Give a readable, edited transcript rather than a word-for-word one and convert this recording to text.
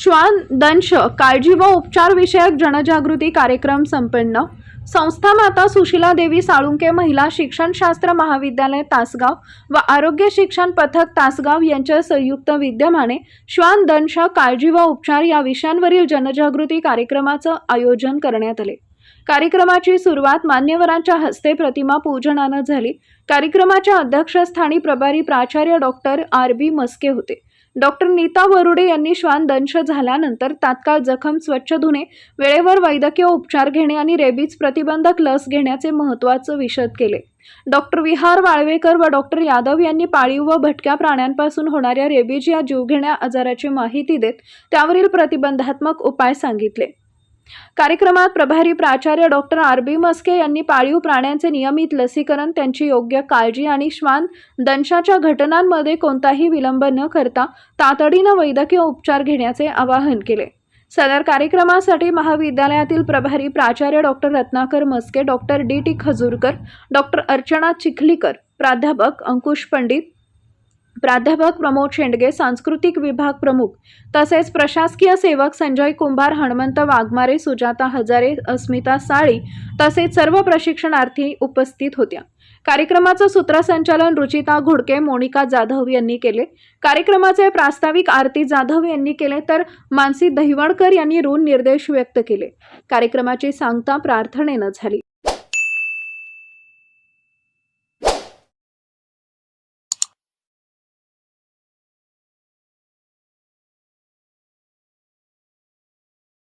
श्वान दंश काळजी व उपचार विषयक जनजागृती कार्यक्रम संपन्न। संस्था माता सुशीला देवी साळुंके महिला शिक्षणशास्त्र महाविद्यालय तासगाव व आरोग्य शिक्षण पथक तासगाव यांच्या संयुक्त विद्यमाने श्वान दंश काळजी व उपचार या विषयांवरील जनजागृती कार्यक्रमाचं आयोजन करण्यात आले। कार्यक्रमाची सुरुवात मान्यवरांच्या हस्ते प्रतिमा पूजनाने झाली। कार्यक्रमाच्या अध्यक्षस्थानी प्रभारी प्राचार्य डॉक्टर आर.बी. मस्के होते। डॉक्टर नीता वरुडे यांनी श्वान दंश झाल्यानंतर तात्काळ जखम स्वच्छ धुणे, वेळेवर वैद्यकीय उपचार घेणे आणि रेबीज प्रतिबंधक लस घेण्याचे महत्त्वाचे विशद केले। डॉक्टर विहार वाळवेकर व डॉक्टर यादव यांनी पाळीव व भटक्या प्राण्यांपासून होणाऱ्या रेबीज या जीवघेण्या आजाराची माहिती देत त्यावरील प्रतिबंधात्मक उपाय सांगितले। कार्यक्रमात प्रभारी प्राचार्य डॉक्टर आर.बी. मस्के यांनी पाळीव प्राण्यांचे नियमित लसीकरण, त्यांची योग्य काळजी आणि श्वान दंशाच्या घटनांमध्ये कोणताही विलंब न करता तातडीने वैद्यकीय उपचार घेण्याचे आवाहन केले। सदर कार्यक्रमासाठी महाविद्यालयातील प्रभारी प्राचार्य doctor Ratnakar Maske, doctor D T. Khajurkar, doctor Archana Chikhalikar, प्राध्यापक अंकुश पंडित, प्राध्यापक प्रमोद शेंडगे, सांस्कृतिक विभाग प्रमुख तसेच प्रशासकीय सेवक संजय कुंभार, हनुमंत वाघमारे, सुजाता हजारे, अस्मिता साळी तसेच सर्व प्रशिक्षणार्थी उपस्थित होत्या। कार्यक्रमाचं सूत्रसंचालन रुचिता घोडके, मोनिका जाधव यांनी केले। कार्यक्रमाचे प्रास्ताविक आरती जाधव यांनी केले तर मानसी दहिवणकर यांनी ऋण निर्देश व्यक्त केले। कार्यक्रमाची सांगता प्रार्थनेने झाली।